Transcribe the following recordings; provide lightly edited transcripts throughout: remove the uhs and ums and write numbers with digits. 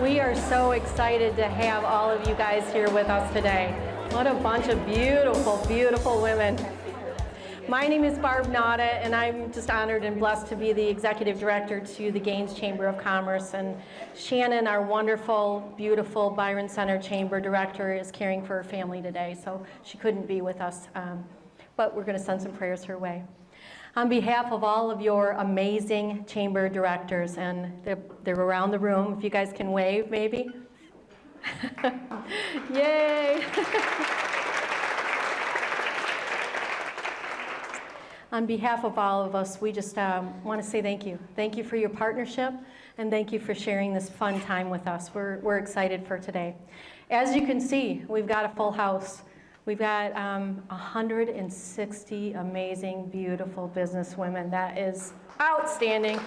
We are so excited to have all of you guys here with us today. What a bunch of beautiful, beautiful women. My name is Barb Nada, and I'm just honored and blessed to be the Executive Director to the Gaines Chamber of Commerce. And Shannon, our wonderful, beautiful Byron Center Chamber Director, is caring for her family today, so she couldn't be with us. But we're going to send some prayers her way. On behalf of all of your amazing chamber directors, and they're around the room, if you guys can wave, maybe. Yay! On behalf of all of us, we just want to say thank you. Thank you for your partnership, and thank you for sharing this fun time with us. We're excited for today. As you can see, we've got a full house. We've got 160 amazing, beautiful business women. That is outstanding.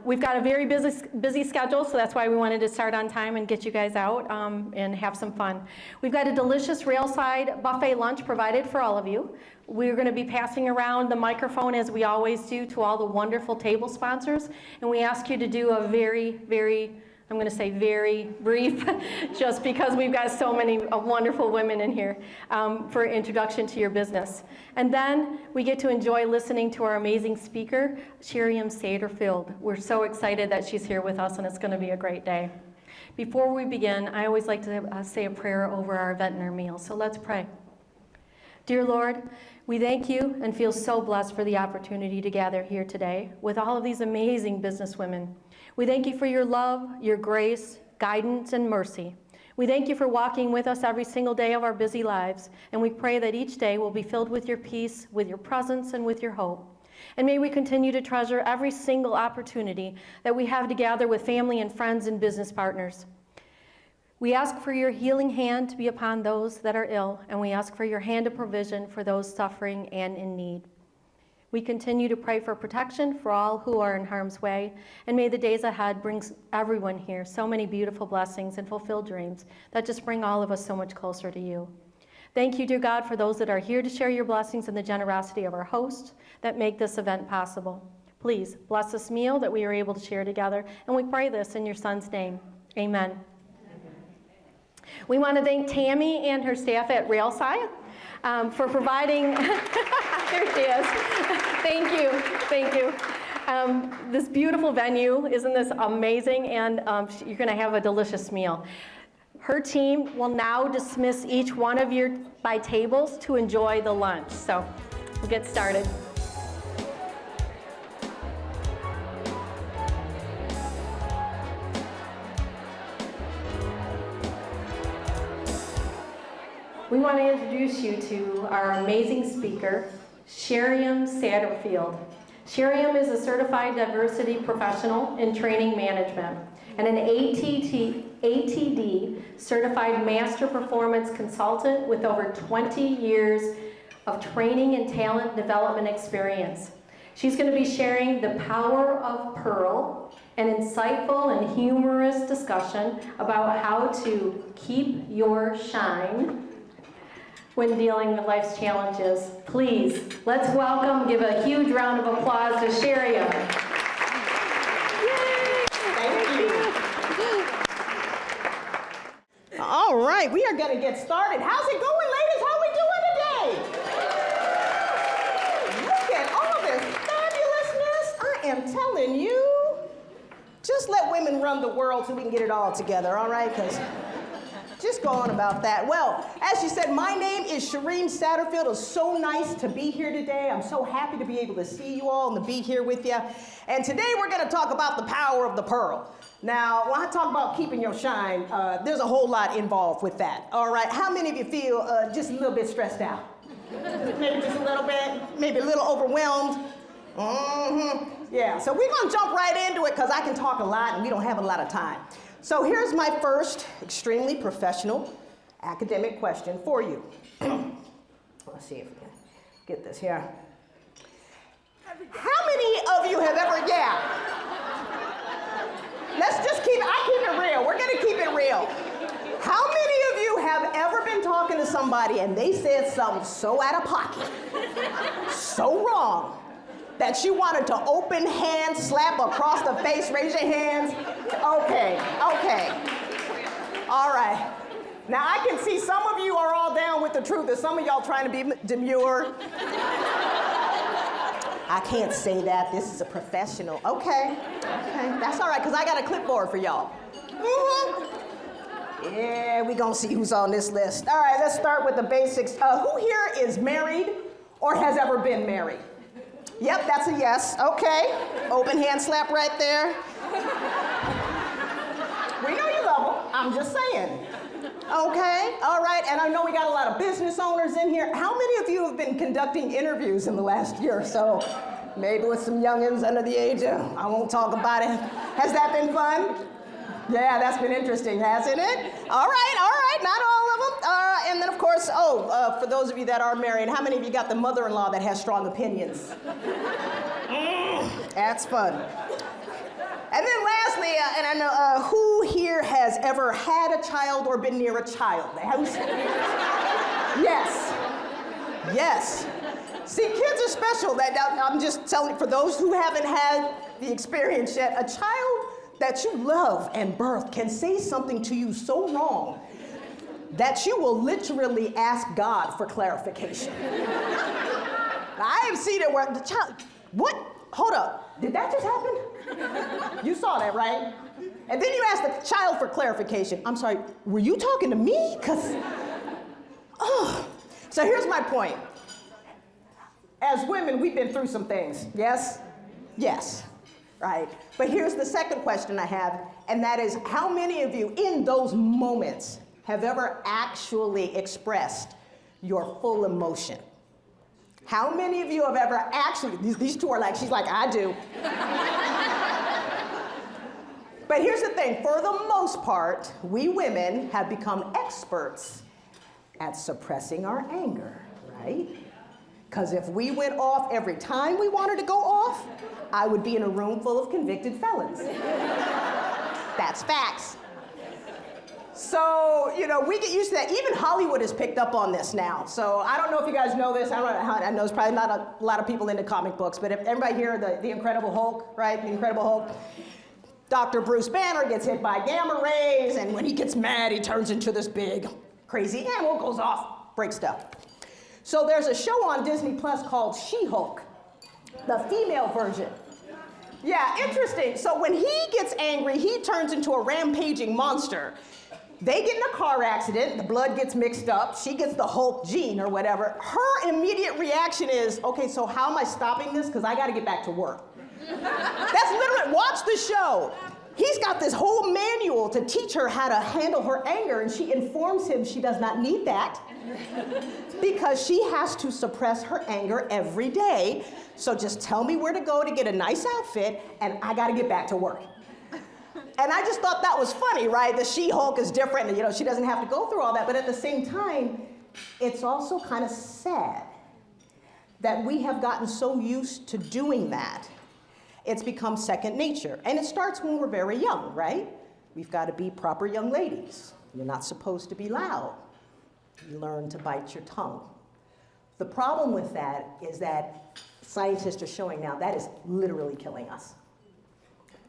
We've got a very busy schedule, so that's why we wanted to start on time and get you guys out and have some fun. We've got a delicious railside buffet lunch provided for all of you. We're going to be passing around the microphone, as we always do, to all the wonderful table sponsors, and we ask you to do a very brief, just because we've got so many wonderful women in here, for introduction to your business. And then we get to enjoy listening to our amazing speaker, Shariem Saterfield. We're so excited that she's here with us, and it's going to be a great day. Before we begin, I always like to say a prayer over our event and our meal, so let's pray. Dear Lord, we thank you and feel so blessed for the opportunity to gather here today with all of these amazing business women. We thank you for your love, your grace, guidance, and mercy. We thank you for walking with us every single day of our busy lives, and we pray that each day will be filled with your peace, with your presence, and with your hope. And may we continue to treasure every single opportunity that we have to gather with family and friends and business partners. We ask for your healing hand to be upon those that are ill, and we ask for your hand of provision for those suffering and in need. We continue to pray for protection for all who are in harm's way, and may the days ahead bring everyone here so many beautiful blessings and fulfilled dreams that just bring all of us so much closer to you. Thank you, dear God, for those that are here to share your blessings and the generosity of our hosts that make this event possible. Please bless this meal that we are able to share together, and we pray this in your Son's name. Amen. We want to thank Tammy and her staff at Railside for providing, there she is, thank you. This beautiful venue, isn't this amazing? And you're going to have a delicious meal. Her team will now dismiss each one of you by tables to enjoy the lunch. So we'll get started. We want to introduce you to our amazing speaker, Shariem Saterfield. Shariem is a certified diversity professional in training management and an ATD certified master performance consultant with over 20 years of training and talent development experience. She's going to be sharing the power of Pearl, an insightful and humorous discussion about how to keep your shine when dealing with life's challenges. Please, let's give a huge round of applause to Shariem. Thank you. All right, we are going to get started. How's it going, ladies? How we doing today? Look at all this fabulousness. I am telling you, just let women run the world so we can get it all together, all right? Because just go on about that. Well, as she said, my name is Shariem Saterfield. It's so nice to be here today. I'm so happy to be able to see you all and to be here with you. And today we're going to talk about the power of the pearl. Now, when I talk about keeping your shine, there's a whole lot involved with that. All right, how many of you feel just a little bit stressed out? Maybe just a little bit, maybe a little overwhelmed. Yeah, so we're going to jump right into it because I can talk a lot and we don't have a lot of time. So here's my first extremely professional academic question for you. Let's see if we can get this here. How many of you have ever, let's just keep it real. We're going to keep it real. How many of you have ever been talking to somebody and they said something so out of pocket, so wrong, that you wanted to open hand slap across the face? Raise your hands. Okay. All right. Now I can see some of you are all down with the truth, and some of y'all trying to be demure. I can't say that. This is a professional. Okay. That's all right, because I got a clipboard for y'all. Yeah, we gonna see who's on this list. All right, let's start with the basics. Who here is married or has ever been married? Yep, that's a yes. Okay. Open hand slap right there. We know you love them. I'm just saying. Okay, all right, and I know we got a lot of business owners in here. How many of you have been conducting interviews in the last year or so? Maybe with some youngins under the age of, I won't talk about it. Has that been fun? Yeah, that's been interesting, hasn't it? All right, not all of them. And then, of course, for those of you that are married, how many of you got the mother-in-law that has strong opinions? That's fun. And then lastly, and I know, who here has ever had a child or been near a child? Yes. See, kids are special. I'm just telling you, for those who haven't had the experience yet, a child that you love and birth can say something to you so wrong that you will literally ask God for clarification. I have seen it where the child, what? Hold up, did that just happen? You saw that, right? And then you ask the child for clarification. I'm sorry, were you talking to me? So here's my point. As women, we've been through some things, yes? Yes, right. But here's the second question I have, and that is, how many of you in those moments have ever actually expressed your full emotion? How many of you have ever actually, these two are like, she's like, I do. But here's the thing, for the most part, we women have become experts at suppressing our anger, right? Because if we went off every time we wanted to go off, I would be in a room full of convicted felons. That's facts. So, we get used to that. Even Hollywood has picked up on this now. So I don't know if you guys know this. I know there's probably not a lot of people into comic books, but if everybody here, the Incredible Hulk, right? The Incredible Hulk. Dr. Bruce Banner gets hit by gamma rays, and when he gets mad, he turns into this big, crazy animal, goes off, breaks stuff. So there's a show on Disney Plus called She-Hulk, the female version. Yeah, interesting. So when he gets angry, he turns into a rampaging monster. They get in a car accident, the blood gets mixed up, she gets the Hulk gene or whatever. Her immediate reaction is, okay, so how am I stopping this? Because I got to get back to work. That's literally, watch the show. He's got this whole manual to teach her how to handle her anger, and she informs him she does not need that because she has to suppress her anger every day. So just tell me where to go to get a nice outfit, and I got to get back to work. And I just thought that was funny, right? The She-Hulk is different, and she doesn't have to go through all that, but at the same time, it's also kind of sad that we have gotten so used to doing that. It's become second nature. And it starts when we're very young, right? We've got to be proper young ladies. You're not supposed to be loud. You learn to bite your tongue. The problem with that is that scientists are showing now that is literally killing us.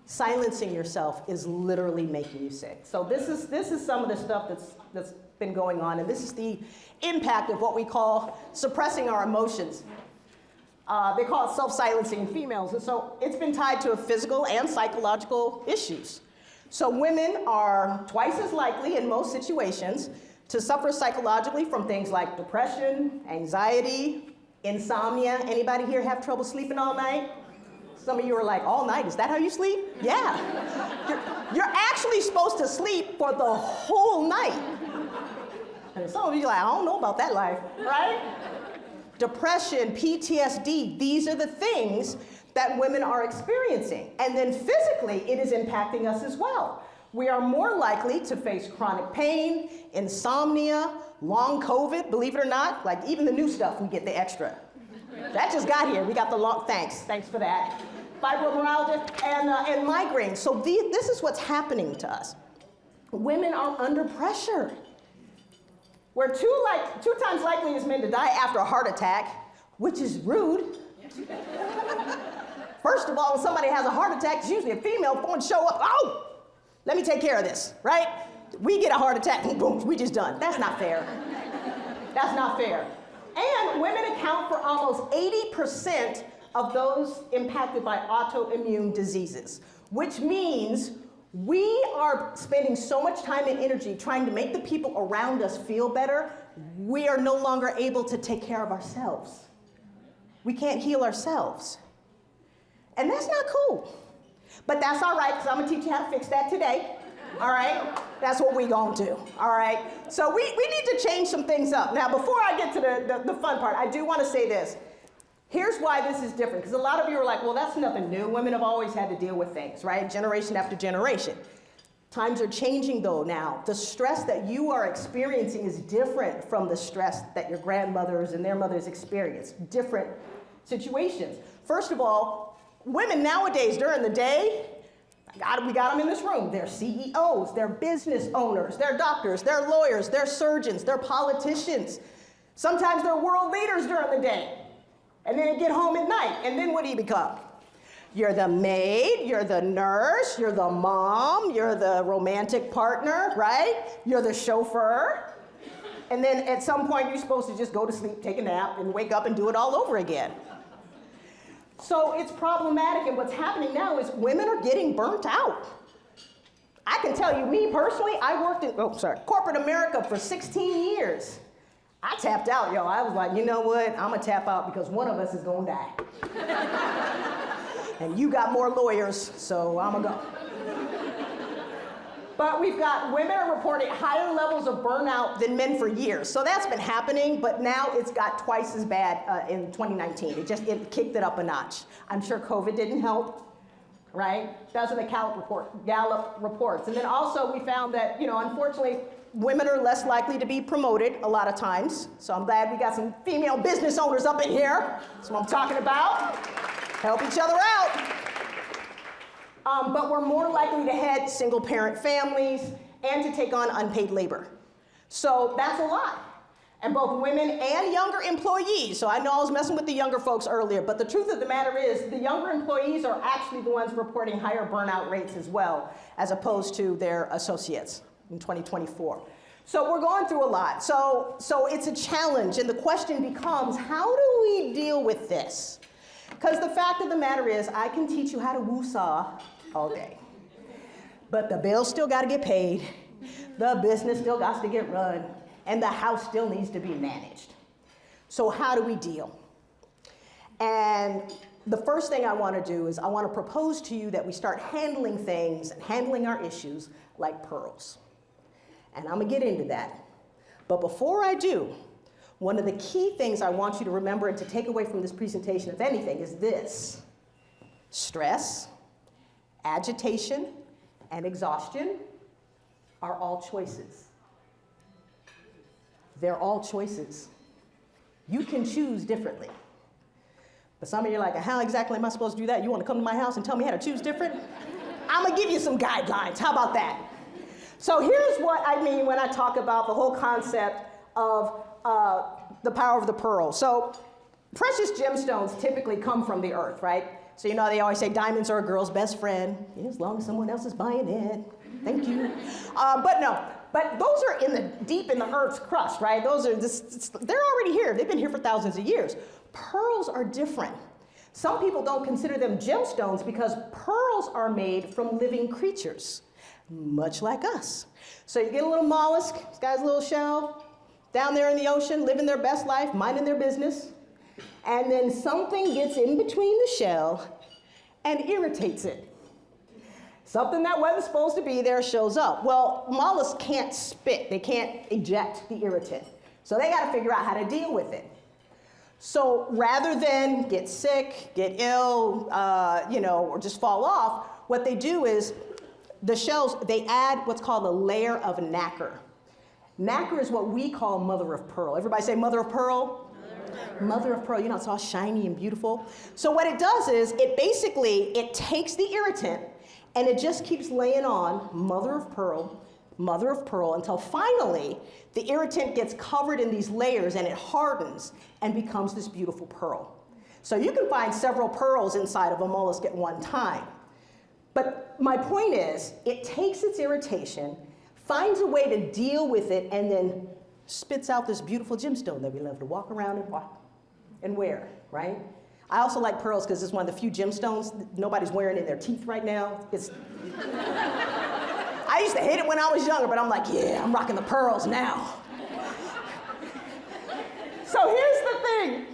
Silencing yourself is literally making you sick. So this is some of the stuff that's been going on, and this is the impact of what we call suppressing our emotions. They call it self-silencing in females, and so it's been tied to physical and psychological issues. So women are twice as likely in most situations to suffer psychologically from things like depression, anxiety, insomnia. Anybody here have trouble sleeping all night? Some of you are like, all night, is that how you sleep? Yeah. You're actually supposed to sleep for the whole night. And some of you are like, I don't know about that life, right? Depression, PTSD, these are the things that women are experiencing. And then physically, it is impacting us as well. We are more likely to face chronic pain, insomnia, long COVID, believe it or not. Like even the new stuff, we get the extra. That just got here. We got the long, thanks for that. Fibromyalgia and migraine. So this is what's happening to us. Women are under pressure. We're two times likely as men to die after a heart attack, which is rude. First of all, when somebody has a heart attack, it's usually a female phone show up. Oh, let me take care of this, right? We get a heart attack, boom, we just done. That's not fair. That's not fair. And women account for almost 80% of those impacted by autoimmune diseases, which means we are spending so much time and energy trying to make the people around us feel better, we are no longer able to take care of ourselves. We can't heal ourselves. And that's not cool. But that's all right, because I'm going to teach you how to fix that today. All right? That's what we're going to do. All right? So we need to change some things up. Now, before I get to the fun part, I do want to say this. Here's why this is different, because a lot of you are like, well, that's nothing new. Women have always had to deal with things, right? Generation after generation. Times are changing, though, now. The stress that you are experiencing is different from the stress that your grandmothers and their mothers experienced. Different situations. First of all, women nowadays, during the day, we got them in this room. They're CEOs, they're business owners, they're doctors, they're lawyers, they're surgeons, they're politicians. Sometimes they're world leaders during the day. And then you get home at night, and then what do you become? You're the maid, you're the nurse, you're the mom, you're the romantic partner, right? You're the chauffeur. And then at some point, you're supposed to just go to sleep, take a nap, and wake up and do it all over again. So it's problematic, and what's happening now is women are getting burnt out. I can tell you, me personally, I worked in corporate America for 16 years. I tapped out, yo. I was like, you know what? I'm gonna tap out because one of us is gonna die. And you got more lawyers, so I'm gonna go. But we've got women are reporting higher levels of burnout than men for years. So that's been happening, but now it's got twice as bad in 2019. It kicked it up a notch. I'm sure COVID didn't help, right? That's what the Gallup reports. And then also we found that, unfortunately, women are less likely to be promoted a lot of times. So I'm glad we got some female business owners up in here. That's what I'm talking about. Help each other out. But we're more likely to head single-parent families and to take on unpaid labor. So that's a lot. And both women and younger employees, so I know I was messing with the younger folks earlier, but the truth of the matter is the younger employees are actually the ones reporting higher burnout rates as well, as opposed to their associates in 2024. So we're going through a lot. So it's a challenge, and the question becomes, how do we deal with this? Because the fact of the matter is, I can teach you how to woo-saw all day. But the bills still got to get paid, the business still got to get run, and the house still needs to be managed. So how do we deal? And the first thing I want to do is I want to propose to you that we start handling things and handling our issues like pearls. And I'm going to get into that. But before I do, one of the key things I want you to remember and to take away from this presentation, if anything, is this. Stress, agitation, and exhaustion are all choices. They're all choices. You can choose differently. But some of you are like, how exactly am I supposed to do that? You want to come to my house and tell me how to choose different? I'm going to give you some guidelines. How about that? So here's what I mean when I talk about the whole concept of the power of the pearl. So precious gemstones typically come from the earth, right? So they always say diamonds are a girl's best friend, as long as someone else is buying it. Thank you. But those are deep in the earth's crust, right? Those are they're already here. They've been here for thousands of years. Pearls are different. Some people don't consider them gemstones because pearls are made from living creatures, much like us. So you get a little mollusk, this guy's little shell, down there in the ocean, living their best life, minding their business. And then something gets in between the shell and irritates it. Something that wasn't supposed to be there shows up. Well, mollusks can't spit. They can't eject the irritant. So they got to figure out how to deal with it. So rather than get sick, get ill, or just fall off, what they do is the shells, they add what's called a layer of nacre. Nacre is what we call mother of pearl. Everybody say mother of pearl? Mother of pearl, it's all shiny and beautiful. So what it does is it takes the irritant and it just keeps laying on mother of pearl, until finally the irritant gets covered in these layers and it hardens and becomes this beautiful pearl. So you can find several pearls inside of a mollusk at one time. But my point is, it takes its irritation, finds a way to deal with it, and then spits out this beautiful gemstone that we love to walk around and wear, right? I also like pearls because it's one of the few gemstones nobody's wearing in their teeth right now. I used to hate it when I was younger, but I'm like, yeah, I'm rocking the pearls now. So here's the thing.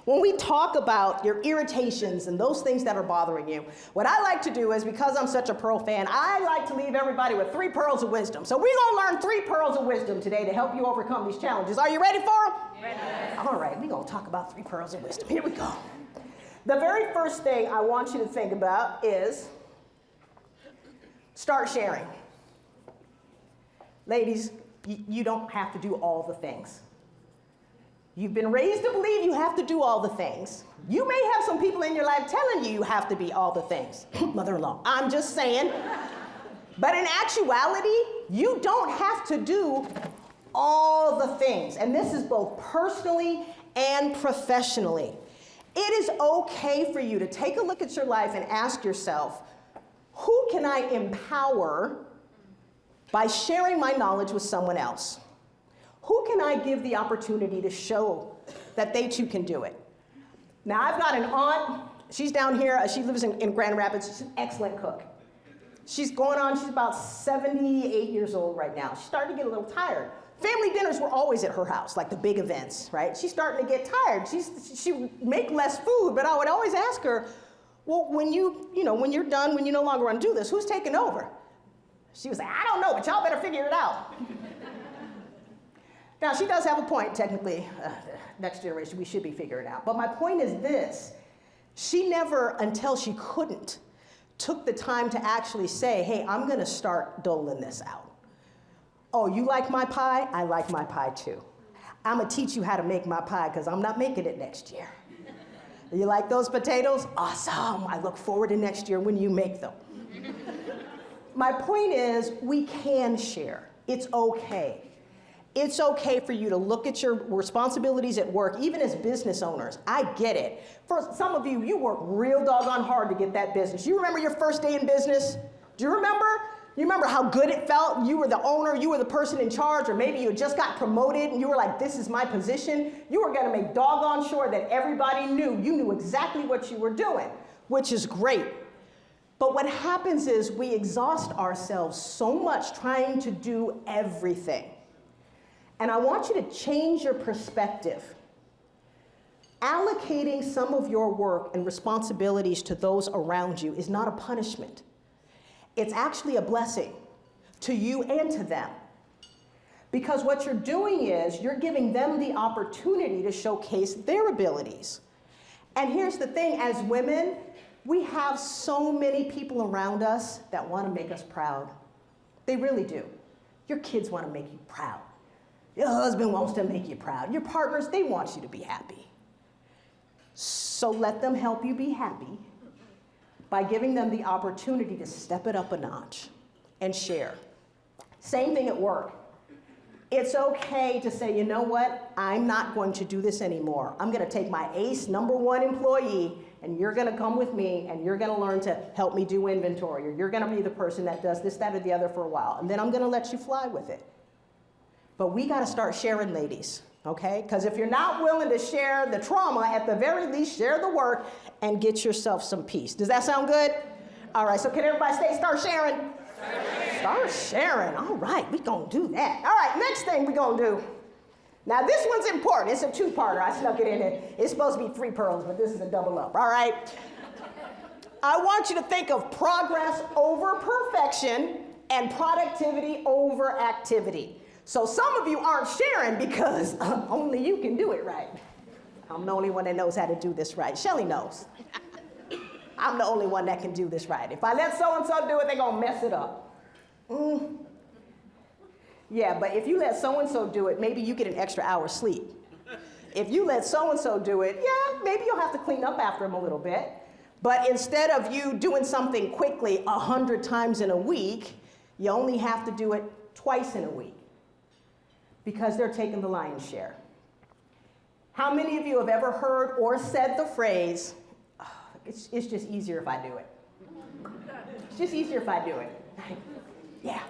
When we talk about your irritations and those things that are bothering you, what I like to do is, because I'm such a pearl fan, I like to leave everybody with 3 pearls of wisdom. So we're going to learn 3 pearls of wisdom today to help you overcome these challenges. Are you ready for them? Yes. All right, we're going to talk about 3 pearls of wisdom. Here we go. The very first thing I want you to think about is start sharing. Ladies, you don't have to do all the things. You've been raised to believe you have to do all the things. You may have some people in your life telling you have to be all the things. Mother-in-law, I'm just saying. But in actuality, you don't have to do all the things. And this is both personally and professionally. It is okay for you to take a look at your life and ask yourself, who can I empower by sharing my knowledge with someone else? Who can I give the opportunity to show that they too can do it? Now, I've got an aunt. She's down here. She lives in Grand Rapids. She's an excellent cook. She's about 78 years old right now. She's starting to get a little tired. Family dinners were always at her house, like the big events, right? She's starting to get tired. She would make less food, but I would always ask her, well, when you're done, when you no longer want to do this, who's taking over? She was like, I don't know, but y'all better figure it out. Now, she does have a point, technically. Next generation, we should be figuring it out. But my point is this. She never, until she couldn't, took the time to actually say, hey, I'm going to start doling this out. Oh, you like my pie? I like my pie too. I'm going to teach you how to make my pie because I'm not making it next year. You like those potatoes? Awesome. I look forward to next year when you make them. My point is, we can share. It's okay. It's okay for you to look at your responsibilities at work, even as business owners. I get it. For some of you, you work real doggone hard to get that business. You remember your first day in business? Do you remember? You remember how good it felt? You were the owner, you were the person in charge, or maybe you had just got promoted and you were like, this is my position. You were gonna make doggone sure that everybody knew you knew exactly what you were doing, which is great. But what happens is we exhaust ourselves so much trying to do everything. And I want you to change your perspective. Allocating some of your work and responsibilities to those around you is not a punishment. It's actually a blessing to you and to them. Because what you're doing is you're giving them the opportunity to showcase their abilities. And here's the thing, as women, we have so many people around us that want to make us proud. They really do. Your kids want to make you proud. Your husband wants to make you proud. Your partners, they want you to be happy. So let them help you be happy by giving them the opportunity to step it up a notch and share. Same thing at work. It's okay to say, you know what? I'm not going to do this anymore. I'm going to take my ace #1 employee, and you're going to come with me, and you're going to learn to help me do inventory, or you're going to be the person that does this, that, or the other for a while, and then I'm going to let you fly with it. But we got to start sharing, ladies, okay? Because if you're not willing to share the trauma, at the very least, share the work and get yourself some peace. Does that sound good? All right, so can everybody start sharing? Start sharing. All right, we're going to do that. All right, next thing we're going to do. Now, this one's important. It's a 2-parter. I snuck it in there. It's supposed to be 3 pearls, but this is a double up, all right? I want you to think of progress over perfection and productivity over activity. So some of you aren't sharing because only you can do it right. I'm the only one that knows how to do this right. Shelly knows. I'm the only one that can do this right. If I let so-and-so do it, they're going to mess it up. Yeah, but if you let so-and-so do it, maybe you get an extra hour's sleep. If you let so-and-so do it, yeah, maybe you'll have to clean up after them a little bit. But instead of you doing something quickly 100 times in a week, you only have to do it twice in a week because they're taking the lion's share. How many of you have ever heard or said the phrase, oh, it's just easier if I do it? It's just easier if I do it. Yeah.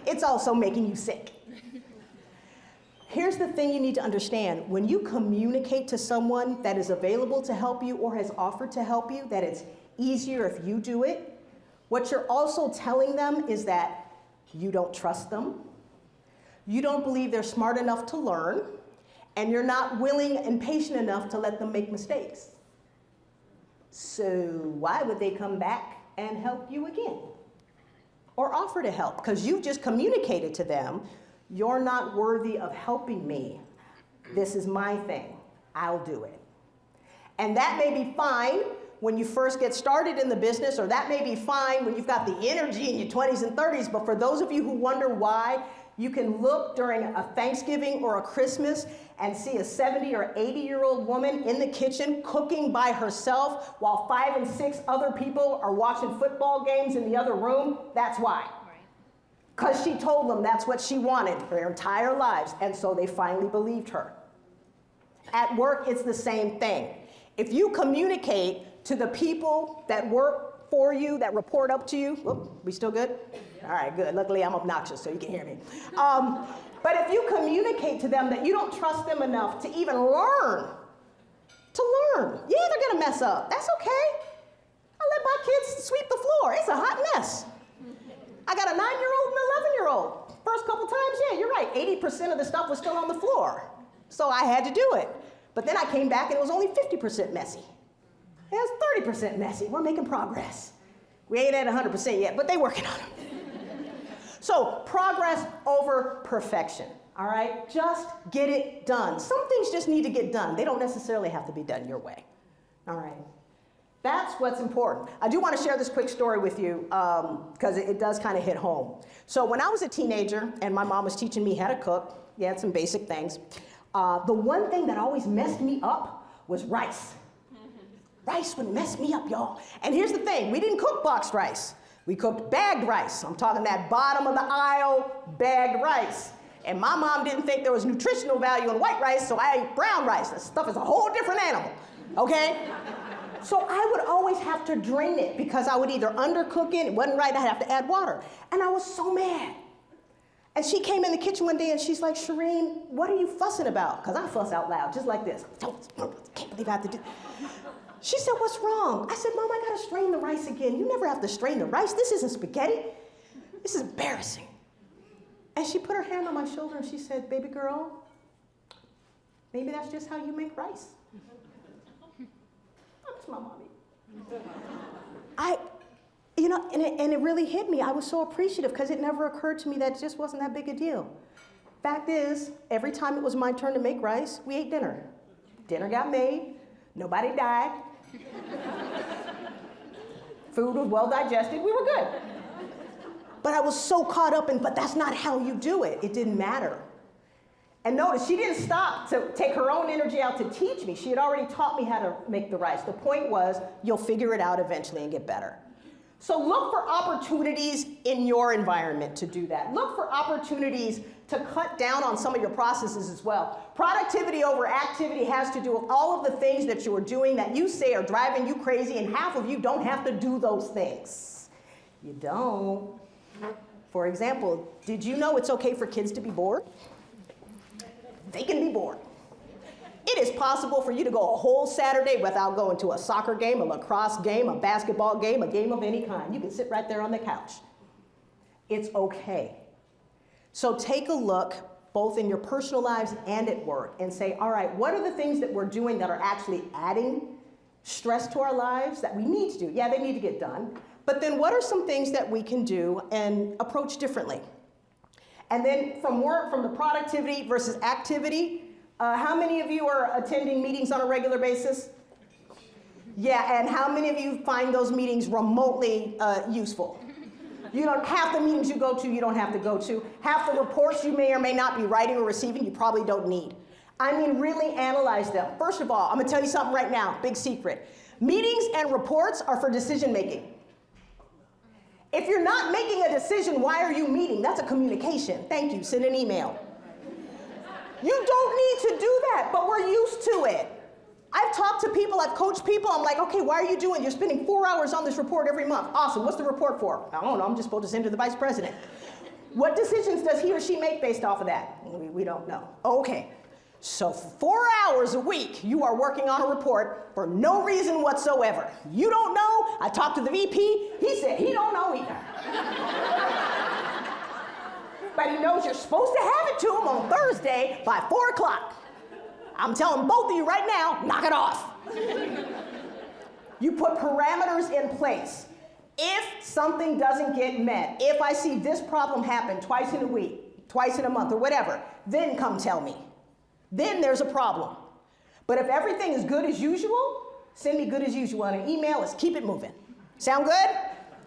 It's also making you sick. Here's the thing you need to understand. When you communicate to someone that is available to help you or has offered to help you, that it's easier if you do it, what you're also telling them is that you don't trust them, you don't believe they're smart enough to learn, and you're not willing and patient enough to let them make mistakes. So why would they come back and help you again? Or offer to help? Because you've just communicated to them, you're not worthy of helping me. This is my thing. I'll do it. And that may be fine when you first get started in the business, or that may be fine when you've got the energy in your 20s and 30s, but for those of you who wonder why, you can look during a Thanksgiving or a Christmas and see a 70 or 80-year-old woman in the kitchen cooking by herself while 5 and 6 other people are watching football games in the other room. That's why. Because she told them that's what she wanted for their entire lives, and so they finally believed her. At work, it's the same thing. If you communicate to the people that work for you, that report up to you, whoop, we still good? All right, good. Luckily, I'm obnoxious, so you can hear me. But if you communicate to them that you don't trust them enough to even learn, yeah, they're gonna mess up. That's okay. I let my kids sweep the floor. It's a hot mess. I got a 9-year-old and an 11-year-old. First couple times, yeah, you're right. 80% of the stuff was still on the floor. So I had to do it. But then I came back and it was only 50% messy. It was 30% messy. We're making progress. We ain't at 100% yet, but they're working on it. So progress over perfection, all right? Just get it done. Some things just need to get done. They don't necessarily have to be done your way, all right? That's what's important. I do want to share this quick story with you because it does kind of hit home. So when I was a teenager and my mom was teaching me how to cook, you had some basic things. The one thing that always messed me up was rice. Rice would mess me up, y'all. And here's the thing, we didn't cook boxed rice. We cooked bagged rice. I'm talking that bottom of the aisle bagged rice. And my mom didn't think there was nutritional value in white rice, so I ate brown rice. That stuff is a whole different animal, okay? So I would always have to drain it because I would either undercook it wasn't right, I'd have to add water. And I was so mad. And she came in the kitchen one day and she's like, Shariem, what are you fussing about? Because I fuss out loud, just like this. Can't believe I have to do. She said, what's wrong? I said, Mom, I gotta strain the rice again. You never have to strain the rice. This isn't spaghetti. This is embarrassing. And she put her hand on my shoulder and she said, baby girl, maybe that's just how you make rice. That's my mommy. And it really hit me. I was so appreciative because it never occurred to me that it just wasn't that big a deal. Fact is, every time it was my turn to make rice, we ate dinner. Dinner got made, nobody died. Food was well digested, we were good. But I was so caught up in, but that's not how you do it. It didn't matter. And notice, she didn't stop to take her own energy out to teach me. She had already taught me how to make the rice. The point was, you'll figure it out eventually and get better. So look for opportunities in your environment to do that. Look for opportunities to cut down on some of your processes as well. Productivity over activity has to do with all of the things that you are doing that you say are driving you crazy, and half of you don't have to do those things. You don't. For example, did you know it's okay for kids to be bored? They can be bored. It is possible for you to go a whole Saturday without going to a soccer game, a lacrosse game, a basketball game, a game of any kind. You can sit right there on the couch. It's okay. So take a look both in your personal lives and at work and say, all right, what are the things that we're doing that are actually adding stress to our lives that we need to do? Yeah, they need to get done. But then what are some things that we can do and approach differently? And then from the productivity versus activity, how many of you are attending meetings on a regular basis? Yeah, and how many of you find those meetings remotely useful? Half the meetings you go to, you don't have to go to. Half the reports you may or may not be writing or receiving, you probably don't need. I mean, really analyze them. First of all, I'm gonna tell you something right now, big secret. Meetings and reports are for decision making. If you're not making a decision, why are you meeting? That's a communication. Thank you, send an email. You don't need to do that, but we're used to it. I've talked to people, I've coached people, I'm like, okay, why are you doing? You're spending 4 hours on this report every month. Awesome, what's the report for? I don't know, I'm just supposed to send to the vice president. What decisions does he or she make based off of that? We don't know. Okay, so for 4 hours a week, you are working on a report for no reason whatsoever. You don't know, I talked to the VP, he said he don't know either. But he knows you're supposed to have it to him on Thursday by 4 o'clock. I'm telling both of you right now, knock it off. You put parameters in place. If something doesn't get met, if I see this problem happen twice in a week, twice in a month, or whatever, then come tell me. Then there's a problem. But if everything is good as usual, send me good as usual on an email. Let's keep it moving. Sound good?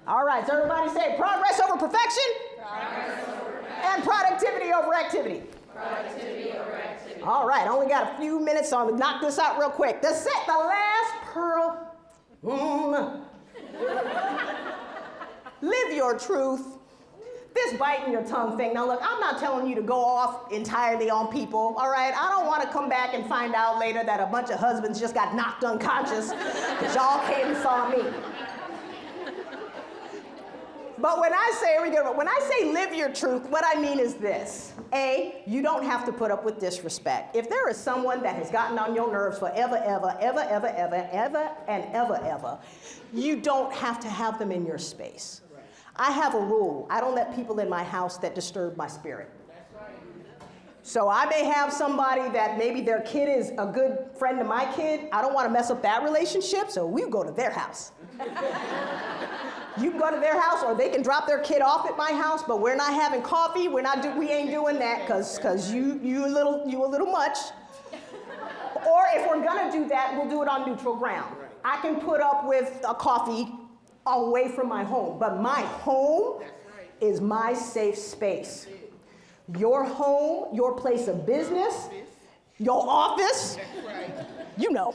All right, so everybody say progress over perfection? Progress over perfection. And productivity over activity. Productivity over activity. All right, only got a few minutes, so I'm gonna knock this out real quick. The last pearl. Live your truth. This biting your tongue thing. Now look, I'm not telling you to go off entirely on people, all right? I don't want to come back and find out later that a bunch of husbands just got knocked unconscious because y'all came and saw me. But when I say live your truth, what I mean is this. A, you don't have to put up with disrespect. If there is someone that has gotten on your nerves forever, ever, you don't have to have them in your space. I have a rule. I don't let people in my house that disturb my spirit. So I may have somebody that maybe their kid is a good friend of my kid. I don't want to mess up that relationship, so we go to their house. You can go to their house, or they can drop their kid off at my house, but we're not having coffee. We ain't doing that because you a little much. Or if we're gonna do that, we'll do it on neutral ground. I can put up with a coffee away from my home, but my home is my safe space. Your home, your place of business, your office, you know,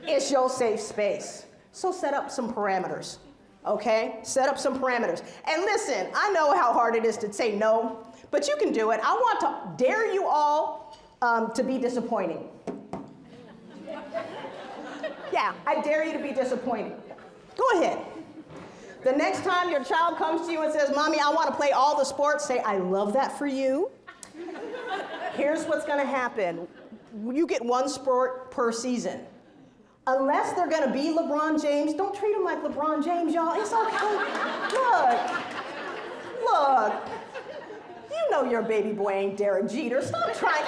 it's your safe space. So set up some parameters. Okay? Set up some parameters. And listen, I know how hard it is to say no, but you can do it. I want to dare you all to be disappointing. Yeah, I dare you to be disappointing. Go ahead. The next time your child comes to you and says, Mommy, I want to play all the sports, say, I love that for you. Here's what's going to happen. You get one sport per season. Unless they're going to be LeBron James, don't treat them like LeBron James, y'all. It's okay. Look. You know your baby boy ain't Derek Jeter. Stop trying.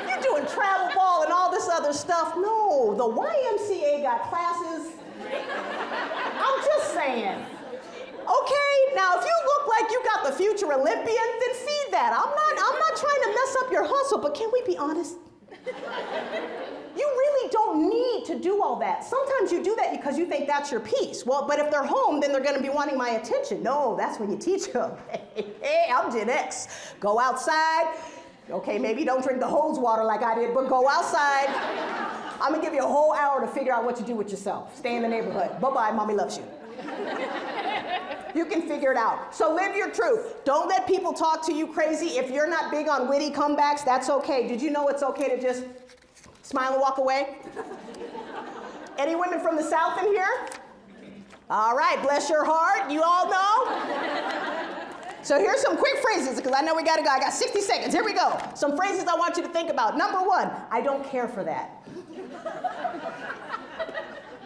You're doing travel ball and all this other stuff. No, the YMCA got classes. I'm just saying. Okay, now if you look like you got the future Olympian, then feed that. I'm not trying to mess up your hustle, but can we be honest? You really don't need to do all that. Sometimes you do that because you think that's your piece. Well, but if they're home, then they're going to be wanting my attention. No, that's when you teach them. Hey, I'm Gen X. Go outside. Okay, maybe don't drink the hose water like I did, but go outside. I'm going to give you a whole hour to figure out what to do with yourself. Stay in the neighborhood. Bye-bye, Mommy loves you. You can figure it out. So live your truth. Don't let people talk to you crazy. If you're not big on witty comebacks, that's okay. Did you know it's okay to just smile and walk away? Any women from the South in here? All right, bless your heart. You all know? So here's some quick phrases, because I know we gotta go. I got 60 seconds. Here we go. Some phrases I want you to think about. Number one, I don't care for that.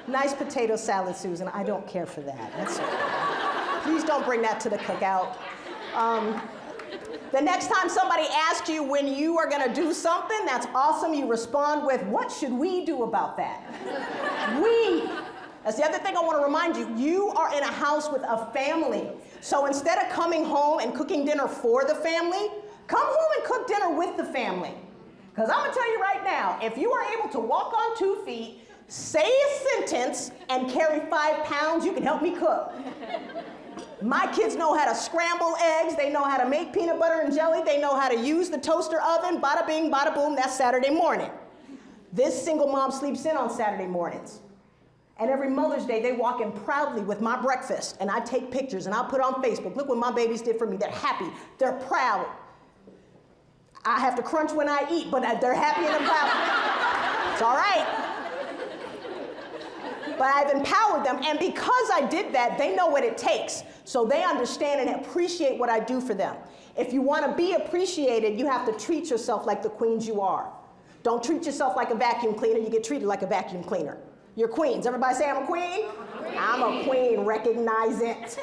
Nice potato salad, Susan. I don't care for that. That's okay. Please don't bring that to the cookout. The next time somebody asks you when you are going to do something, that's awesome. You respond with, what should we do about that? We. That's the other thing I want to remind you. You are in a house with a family. So instead of coming home and cooking dinner for the family, come home and cook dinner with the family. Because I'm going to tell you right now, if you are able to walk on 2 feet, say a sentence, and carry 5 pounds, you can help me cook. My kids know how to scramble eggs. They know how to make peanut butter and jelly. They know how to use the toaster oven. Bada bing, bada boom, that's Saturday morning. This single mom sleeps in on Saturday mornings. And every Mother's Day, they walk in proudly with my breakfast, and I take pictures, and I'll put on Facebook. Look what my babies did for me. They're happy. They're proud. I have to crunch when I eat, but they're happy and proud. It's all right. But I've empowered them, and because I did that, they know what it takes. So they understand and appreciate what I do for them. If you want to be appreciated, you have to treat yourself like the queens you are. Don't treat yourself like a vacuum cleaner, you get treated like a vacuum cleaner. You're queens. Everybody say I'm a queen? I'm a queen, recognize it.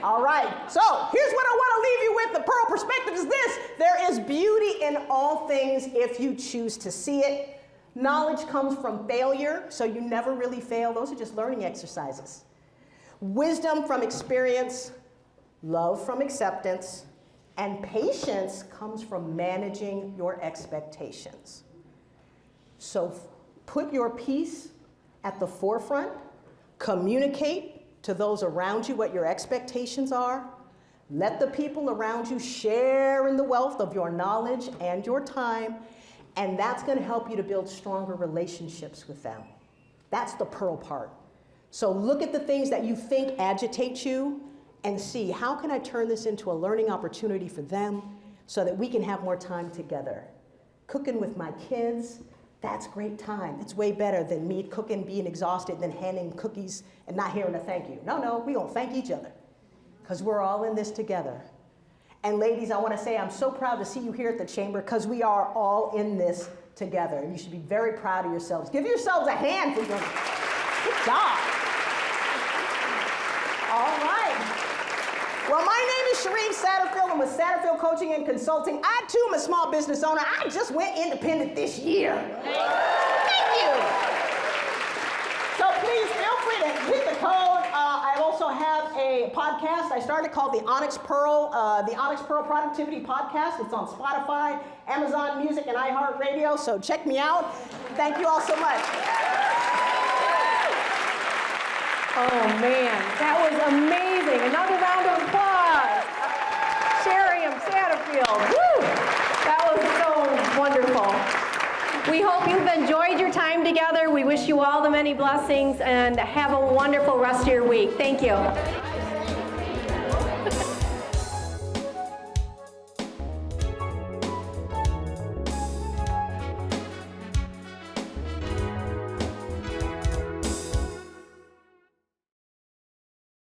All right, so here's what I want to leave you with. The pearl perspective is this: there is beauty in all things if you choose to see it. Knowledge comes from failure, so you never really fail. Those are just learning exercises. Wisdom from experience, love from acceptance, and patience comes from managing your expectations. So put your peace at the forefront, communicate to those around you what your expectations are, let the people around you share in the wealth of your knowledge and your time, and that's going to help you to build stronger relationships with them. That's the pearl part. So look at the things that you think agitate you and see, how can I turn this into a learning opportunity for them so that we can have more time together? Cooking with my kids, that's great time. It's way better than me cooking, being exhausted, and then handing cookies and not hearing a thank you. No, we're gonna thank each other because we're all in this together. And ladies, I want to say I'm so proud to see you here at the Chamber because we are all in this together. You should be very proud of yourselves. Give yourselves a hand for your good job. All right. Well, my name is Shariem Saterfield. I'm with Saterfield Coaching and Consulting. I, too, am a small business owner. I just went independent this year. Thank you. So please feel free to hit the code. I also have a podcast I started called the Onyx Pearl Productivity Podcast. It's on Spotify, Amazon Music, and iHeartRadio, so check me out. Thank you all so much. Oh man, that was amazing. Another round of applause. Shariem Saterfield. Woo! That was so wonderful. We hope you've enjoyed your time together. We wish you all the many blessings and have a wonderful rest of your week. Thank you.